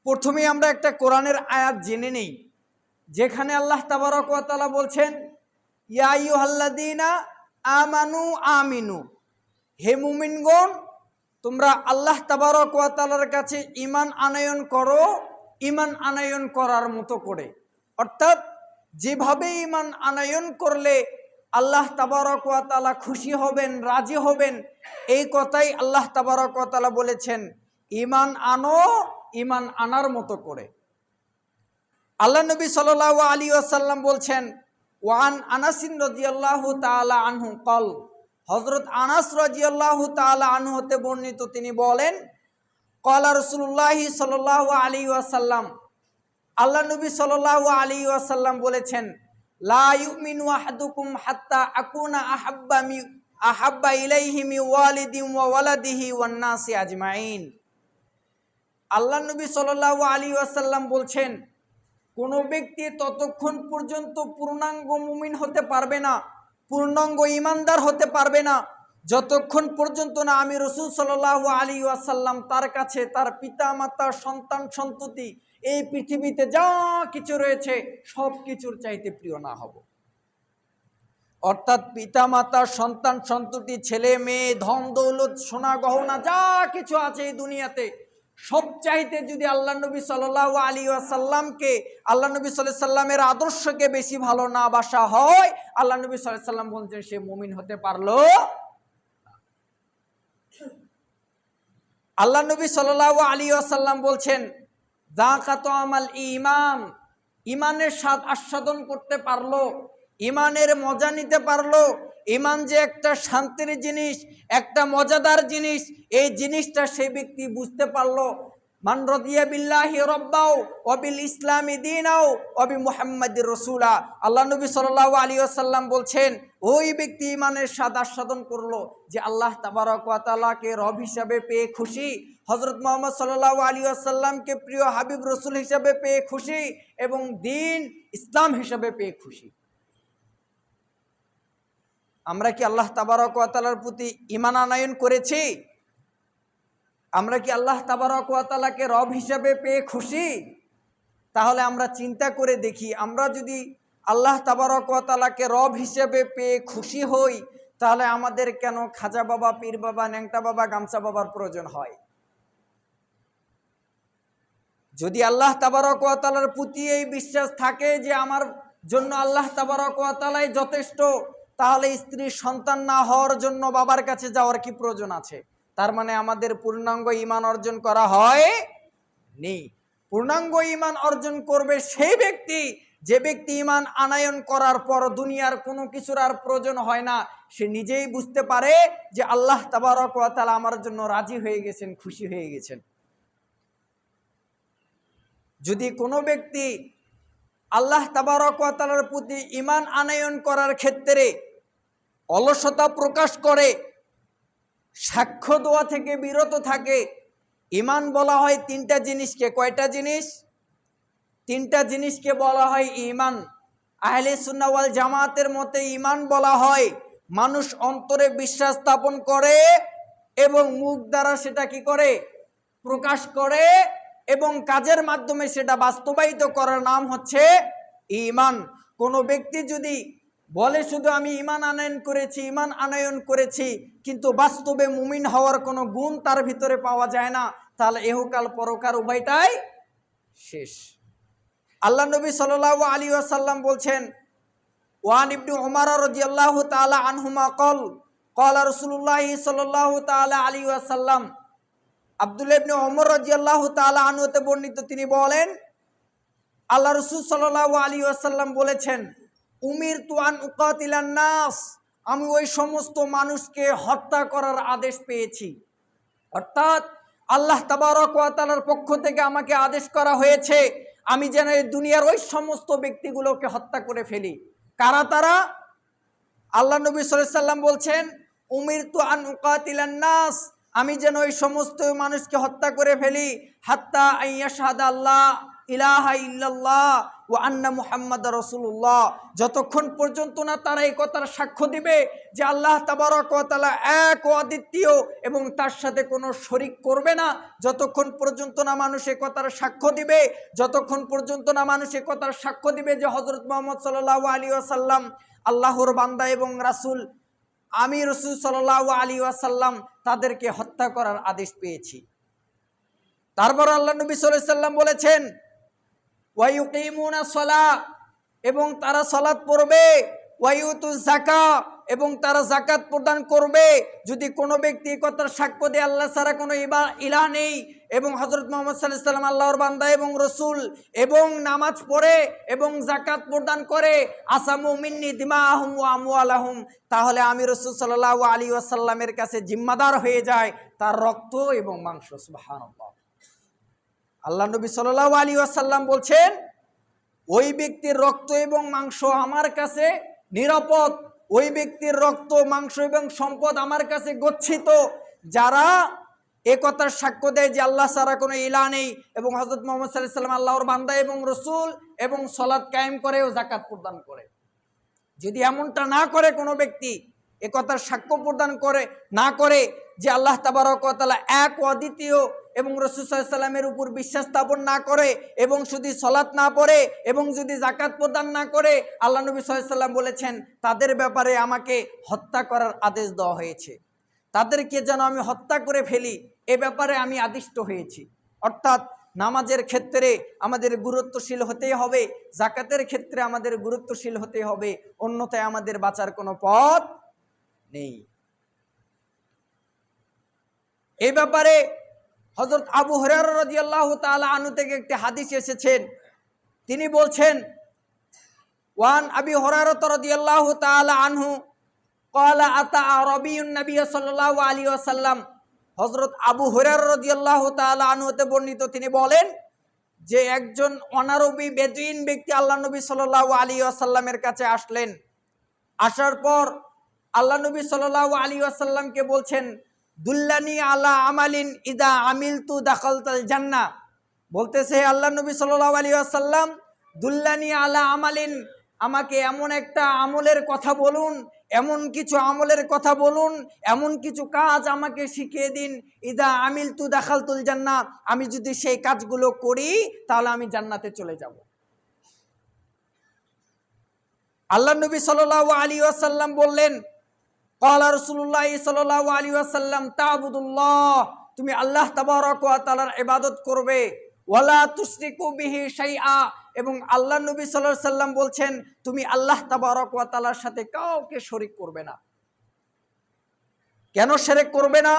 প্রথমে আমরা একটা কোরআনের আয়াত জেনে নেই, যেখানে আল্লাহ তাবারক ওয়া তাআলা বলছেন, ইয়া আইয়ুহাল্লাযীনা আমানু আমিনু, হে মুমিনগণ তোমরা আল্লাহ তাবারক ওয়া তাআলার কাছে ঈমান আনয়ন করো, ঈমান আনয়ন করার মতো করে। অর্থাৎ যেভাবে ঈমান আনয়ন করলে আল্লাহ তাবারক ওয়া তাআলা খুশি হবেন, রাজি হবেন, এই কথাই আল্লাহ তাবারক ওয়া তাআলা বলেছেন, ঈমান আনো, ঈমান আনার মতো করে। আল্লাহ নবী সাল্লাল্লাহু আলাইহি ওয়াসাল্লাম বলছেন, ওয়ান আনাসিন রাদিয়াল্লাহু তাআলা আনহু ক্বাল, হযরত আনাস রাদিয়াল্লাহু তাআলা আনহু হতে বর্ণিত, তিনি বলেন, ক্বালা রাসূলুল্লাহ সাল্লাল্লাহু আলাইহি ওয়াসাল্লাম, আল্লাহ নবী সাল্লাল্লাহু আলাইহি ওয়াসাল্লাম বলেছেন, লা ইউমিনু আহাদুকুম হাত্তা আকুনা আহাব্বা ইলাইহি মিন ওয়ালিদি ওয়া ওয়ালাদিহি ওয়ান নাসি আজমাইন। আল্লাহ নবী সাল্লাল্লাহু আলাইহি ওয়াসাল্লাম বলছেন, কোনো ব্যক্তি ততক্ষণ পর্যন্ত পূর্ণাঙ্গ মুমিন হতে পারবে না, পূর্ণাঙ্গ ঈমানদার হতে পারবে না, যতক্ষণ পর্যন্ত না আমি রাসূল সাল্লাল্লাহু আলাইহি ওয়াসাল্লাম তার কাছে তার পিতা মাতা সন্তান সন্ততি এই পৃথিবীতে যা কিছু রয়েছে সব কিছুর চাইতে প্রিয় না হব। অর্থাৎ পিতা মাতা সন্তান সন্ততি ছেলে মেয়ে ধন দৌলত সোনা গহনা যা কিছু আছে এই দুনিয়াতে সব চাইতে যদি আল্লাহ নবী সাল্লাল্লাহু আলাইহি ওয়াসাল্লামকে, আল্লাহ নবী সাল্লাল্লাহু আলাইহি ওয়াসাল্লামের আদর্শকে বেশি ভালো না বাসা হয়, আল্লাহ নবী সাল্লাল্লাহু আলাইহি ওয়াসাল্লাম বলছেন সে মুমিন হতে পারলো। আল্লাহ নবী সাল্লাল্লাহু আলাইহি ওয়াসাল্লাম বলছেন, যাকাত আমাল ঈমান, ঈমানের স্বাদ আস্বাদন করতে পারলো, ঈমানের মজা নিতে পারলো। ঈমান যে একটা শান্তির জিনিস, একটা মজাদার জিনিস, এই জিনিসটা সেই ব্যক্তি বুঝতে পারলো। মান রাদিয়া বিল্লাহি রাব্বাও ওয়া বিল ইসলামি দীনাও ওয়া বি মুহাম্মাদির রাসূলা। আল্লাহ নবী সাল্লাল্লাহু আলাইহি ওয়াসাল্লাম বলছেন, ওই ব্যক্তি ঈমানের স্বাদ আস্বাদন করলো যে আল্লাহ তাবারক ওয়া তাআলাকে রব হিসাবে পেয়ে খুশি, হযরত মুহাম্মদ সাল্লাল্লাহু আলাইহি ওয়াসাল্লামকে প্রিয় হাবিব রাসূল হিসাবে পেয়ে খুশি, এবং দ্বীন ইসলাম হিসাবে পেয়ে খুশি। আমরা কি আল্লাহ তাবারক ওয়া তাআলার প্রতি ঈমান আনয়ন করেছি? আমরা কি আল্লাহ তাবারক ওয়া তাআলাকে রব হিসাবে পেয়ে খুশি? তাহলে আমরা চিন্তা করে দেখি, আমরা যদি আল্লাহ তাবারক ওয়া তাআলাকে রব হিসাবে পেয়ে খুশি হই, তাহলে আমাদের কেন খাজা বাবা, পীর বাবা, ন্যাংটা বাবা, গামছা বাবার প্রয়োজন হয়? যদি আল্লাহ তাবারক ওয়া তাআলার প্রতি এই বিশ্বাস থাকে যে আমার জন্য আল্লাহ তাবারক ওয়া তাআলাই যথেষ্ট, তাহলে স্ত্রীর সন্তান না হওয়ার জন্য বাবার কাছে যাওয়ার কি প্রয়োজন আছে? তার মানে আমাদের পূর্ণাঙ্গ ঈমান অর্জন করা হয়নি। পূর্ণাঙ্গ ঈমান অর্জন করবে সেই ব্যক্তি যে ব্যক্তি ঈমান আনয়ন করার পর দুনিয়ার কোনো কিছুর আর প্রয়োজন হয় না। সে নিজেই বুঝতে পারে যে আল্লাহ তাবারক ওয়া তাআলা আমার জন্য রাজি হয়ে গেছেন, খুশি হয়ে গেছেন। যদি কোনো ব্যক্তি আল্লাহ তাবারক ওয়া তাআলার প্রতি ঈমান আনয়ন করার ক্ষেত্রে অলসতা প্রকাশ করে, সাক্ষ্য দেওয়া থেকে বিরত থাকে, ঈমান বলা হয় তিনটা জিনিসকে। কয়টা জিনিস? তিনটা জিনিসকে বলা হয় ঈমান। আহলে সুন্নাহ ওয়াল জামাতের মতে ঈমান বলা হয় মানুষ অন্তরে বিশ্বাস স্থাপন করে এবং মুখ দ্বারা সেটা কি করে? প্রকাশ করে, এবং কাজের মাধ্যমে সেটা বাস্তবায়িত করার নাম হচ্ছে ঈমান। কোনো ব্যক্তি যদি বলে শুধু আমি ঈমান আনয়ন করেছি, ঈমান আনয়ন করেছি, কিন্তু বাস্তবে মুমিন হওয়ার কোনো গুণ তার ভিতরে পাওয়া যায় না, তাহলে ইহকাল পরকাল উভয়টাই শেষ। আল্লাহ নবী সাল্লাল্লাহু আলাইহি ওয়াসাল্লাম বলছেন, ওয়ান ইবনে উমর রাদিয়াল্লাহু তাআলা আনহুমা ক্বাল ক্বালা রাসূলুল্লাহ সাল্লাল্লাহু তাআলা আলাইহি ওয়াসাল্লাম, আব্দুল্লাহ ইবনে উমর রাদিয়াল্লাহু তাআলা আনহু হতে বর্ণিত, তিনি বলেন আল্লাহ রাসূল সাল্লাল্লাহু আলাইহি ওয়াসাল্লাম বলেছেন, উমিরতু আন উকাতিলান নাস, আমি ওই সমস্ত মানুষকে হত্যা করার আদেশ পেয়েছি। অর্থাৎ আল্লাহ তাবারক ওয়া তাআলার পক্ষ থেকে আমাকে আদেশ করা হয়েছে আমি যেন এই দুনিয়ার ওই সমস্ত ব্যক্তিগুলোকে হত্যা করে ফেলি। কারা তারা? আল্লাহ নবী সাল্লাল্লাহু আলাইহি ওয়াসাল্লাম বলছেন, উমিরতু আন উকাতিলান নাস, আমি যেন ওই সমস্ত মানুষকে হত্যা করে ফেলি, হাত্তা আইয়াশহাদা আল্লাহ ইলাহা ইল্লাল্লাহ ওয়া আন্না মুহাম্মাদার রাসূলুল্লাহ, যতক্ষণ পর্যন্ত না তারা এই কথার সাক্ষ্য দিবে যে আল্লাহ তাবারক ওয়া তাআলা এক ও অদ্বিতীয় এবং তার সাথে কোনো শরীক করবে না, যতক্ষণ পর্যন্ত না মানুষ এই কথার সাক্ষ্য দিবে, যতক্ষণ পর্যন্ত না মানুষ এই কথার সাক্ষ্য দিবে যে হযরত মুহাম্মদ সাল্লাল্লাহু আলাইহি ওয়াসাল্লাম আল্লাহর বান্দা এবং রাসূল, আমি রাসূল সাল্লাল্লাহু আলাইহি ওয়াসাল্লাম তাদেরকে হত্যা করার আদেশ পেয়েছি। তারপর আল্লাহ নবী সাল্লাল্লাহু আলাইহি ওয়াসাল্লাম বলেছেন ওয়া ইউকিমুনা সালাহ, এবং তারা সালাত পড়বে, ওয়া ইউতুজ যাকাত, এবং তারা যাকাত প্রদান করবে। যদি কোনো ব্যক্তি এই কথার সাক্ষ্য দেয় আল্লাহ ছাড়া কোনো ইলাহ নেই এবং হযরত মুহাম্মদ সাল্লাল্লাহু আলাইহি ওয়াসাল্লাম আল্লাহর বান্দা এবং রাসূল, এবং নামাজ পড়ে এবং যাকাত প্রদান করে, আসামু মিন্নি দিমাহুম ওয়া আমওয়ালাহুম, তাহলে আমি রাসূল সাল্লাল্লাহু আলাইহি ওয়াসাল্লামের কাছে জিম্মাদার হয়ে যায় তার রক্ত এবং মাংস। সুবহানাল্লাহ। আল্লাহ নবী সাল্লাল্লাহু আলাইহি ওয়াসাল্লাম বলছেন ওই ব্যক্তির রক্ত এবং মাংস আমার কাছে নিরাপদ, ওই ব্যক্তির রক্ত মাংস এবং সম্পদ আমার কাছে গচ্ছিত যারা এ কথার সাক্ষ্য দেয় যে আল্লাহ ছাড়া কোনো ইলাহ নেই এবং হযরত মুহাম্মদ সাল্লাল্লাহু আলাইহি ওয়াসাল্লাম আল্লাহর বান্দা এবং রাসূল, এবং সালাত কায়েম করে ও যাকাত প্রদান করে। যদি এমনটা না করে কোনো ব্যক্তি, এ কথার সাক্ষ্য প্রদান করে না করে যে আল্লাহ তাবারক ওয়া তাআলা এক ও অদ্বিতীয় এবং রাসূল সাল্লাল্লাহু আলাইহি ওয়াসাল্লামের উপর বিশ্বাস স্থাপন না করে এবং শুধু সালাত না পড়ে এবং যদি যাকাত প্রদান না করে, আল্লাহ নবী সাল্লাল্লাহু আলাইহি ওয়াসাল্লাম বলেছেন তাদের ব্যাপারে আমাকে হত্যা করার আদেশ দেওয়া হয়েছে, তাদেরকে যেন আমি হত্যা করে ফেলি এ ব্যাপারে আমি আদিষ্ট হয়েছি। অর্থাৎ নামাজের ক্ষেত্রে আমাদের গুরুত্বশীল হতেই হবে, যাকাতের ক্ষেত্রে আমাদের গুরুত্বশীল হতে হবে, অন্যথায় আমাদের বাঁচার কোনো পথ নেই। এই ব্যাপারে হযরত আবু হুরায়রা রাদিয়াল্লাহু তাআলা আনহু থেকে একটি হাদিস এসেছেন, তিনি বলছেন ওয়ান আবি হুরায়রা রাদিয়াল্লাহু তাআলা আনহু ক্বালা আতা আরাবিয়ুন নবী সাল্লাল্লাহু আলাইহি ওয়াসাল্লাম, হযরত আবু হুরায়রা রাদিয়াল্লাহু তাআলা আনহু হতে বর্ণিত, তিনি বলেন যে একজন অনারবী বেদুইন ব্যক্তি আল্লাহ নবী সাল্লাল্লাহু আলাইহি ওয়াসাল্লামের কাছে আসলেন। আসার পর আল্লাহ নবী সাল্লাল্লাহু আলাইহি ওয়াসাল্লামকে বলছেন দুল্লানি আলা আমালিন ইদা আমিলতু দাখালতাল জান্নাহ, বলতেছে আল্লাহ নবী সাল্লাল্লাহু আলাইহি ওয়াসাল্লাম দুল্লানি আলা আমালিন, আমাকে এমন একটা আমলের কথা বলুন, এমন কিছু আমলের কথা বলুন, এমন কিছু কাজ আমাকে শিখিয়ে দিন, ইদা আমিলতু দাখালতুল জান্নাহ, আমি যদি সেই কাজগুলো করি তাহলে আমি জান্নাতে চলে যাব। আল্লাহ নবী সাল্লাল্লাহু আলাইহি ওয়াসাল্লাম বললেন ক্বালা রাসূলুল্লাহ সাল্লাল্লাহু আলাইহি ওয়াসাল্লাম তা'বুদুল্লাহ, তুমি আল্লাহ তাবারক ওয়া তাআলার ইবাদত করবে, ওয়ালা তুশরিকু বিহি শাইআ, এবং আল্লাহ নবী সাল্লাল্লাহু আলাইহি ওয়াসাল্লাম বলছেন তুমি আল্লাহ তাবারক ওয়া তাআলার সাথে কাউকে শরীক করবে না। কেন শিরক করবে না?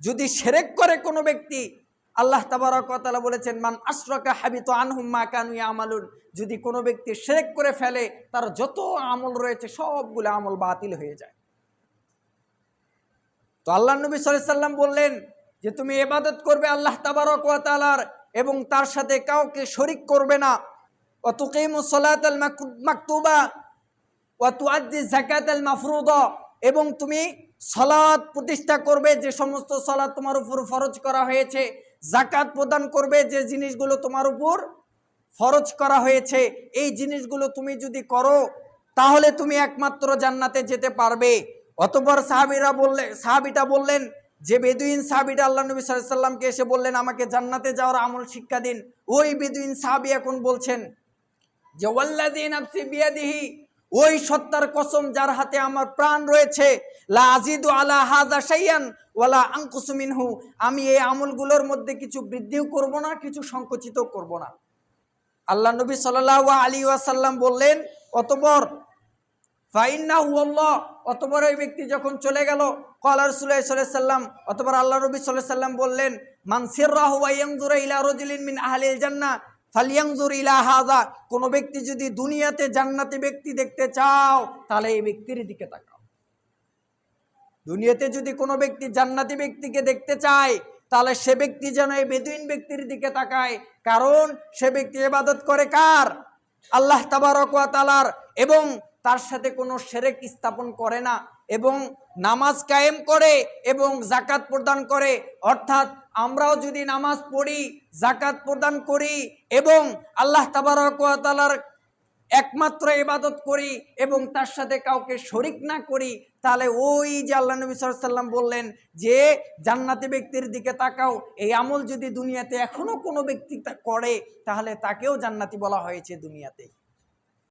যদি শিরক করে কোনো ব্যক্তি, আল্লাহ তাবারক ওয়া তাআলা বলেছেন মান আশরাকা হাবিতা আনহুম মা কানু ইয়ামালুন, যদি কোনো ব্যক্তি শিরক করে ফেলে তার যত আমল রয়েছে সবগুলো আমল বাতিল হয়ে যায়। তো আল্লাহ নবী সাল্লাল্লাহু আলাইহি ওয়াসাল্লাম বললেন যে তুমি ইবাদত করবে আল্লাহ তাবারক ওয়া তাআলার এবং তার সাথে কাউকে শরীক করবে না, ওয়া তুকিমুস সালাতাল মাকতুবা ওয়া তুআদ্দি যাকাতাল মাফরুদা, এবং তুমি সালাত প্রতিষ্ঠা করবে যে সমস্ত সালাত তোমার উপর ফরজ করা হয়েছে, যাকাত প্রদান করবে যে জিনিসগুলো তোমার উপর ফরজ করা হয়েছে, এই জিনিসগুলো তুমি যদি করো তাহলে তুমি একমাত্র জান্নাতে যেতে পারবে। অতঃপর সাহাবীটা বললেন যে বেদুইন সাহাবীটা আল্লাহ নবী সাল্লাল্লাহু আলাইহি ওয়াসাল্লামকে এসে বললেন আমাকে জান্নাতে যাওয়ার আমল শিক্ষা দিন, ওই বেদুইন সাহাবী এখন বলছেন যে ওয়াল্লাযী নাফসি বিয়াদিহি, ওই সত্তার কসম যার হাতে আমার প্রাণ রয়েছে, লা আজিদু আলা হাযা শাইয়ান ওয়ালা আনকুসু মিনহু, আমি এই আমলগুলোর মধ্যে কিছু বৃদ্ধিও করব না, কিছু সংকুচিত করব না। আল্লাহ নবী সাল্লাল্লাহু আলাইহি ওয়াসাল্লাম বললেন অতঃপর ফাইন্নাহু আল্লাহ, অতঃপর ওই ব্যক্তি যখন চলে গেল, ক্বালা রাসূলুল্লাহ সাল্লাল্লাহু আলাইহি ওয়াসাল্লাম, অতঃপর আল্লাহ নবী সাল্লাল্লাহু আলাইহি ওয়াসাল্লাম বললেন মান সিররাহু ওয়া ইয়ানজুরু ইলা রাজুলিন মিন আহলিল জান্নাহ ফালইয়ানজুর ইলা হাযা, কোন ব্যক্তি যদি দুনিয়াতে জান্নাতি ব্যক্তি দেখতে চাও তাহলে এই ব্যক্তির দিকে তাকাও। দুনিয়াতে যদি কোনো ব্যক্তি জান্নাতি ব্যক্তিকে দেখতে চায় তাহলে সে ব্যক্তি যেন এই বেদুইন ব্যক্তির দিকে তাকায়, কারণ সে ব্যক্তি ইবাদত করে কার? আল্লাহ তাবারক ওয়া তাআলার, এবং তার সাথে কোনো শিরক স্থাপন করে না, এবং নামাজ কায়েম করে এবং যাকাত প্রদান করে, অর্থাৎ আমরাও যদি নামাজ পড়ি, যাকাত প্রদান করি এবং আল্লাহ তাবারক ওয়া তাআলার একমাত্র ইবাদত করি এবং তার সাথে কাউকে শরিক না করি, তাহলে ওই যে আল্লাহ নবী সাল্লাল্লাহু আলাইহি ওয়াসাল্লাম বললেন যে জান্নাতি ব্যক্তির দিকে তাকাও, এই আমল যদি দুনিয়াতে এখনো কোনো ব্যক্তি করে তাহলে তাকেও জান্নাতি বলা হয়েছে দুনিয়াতে।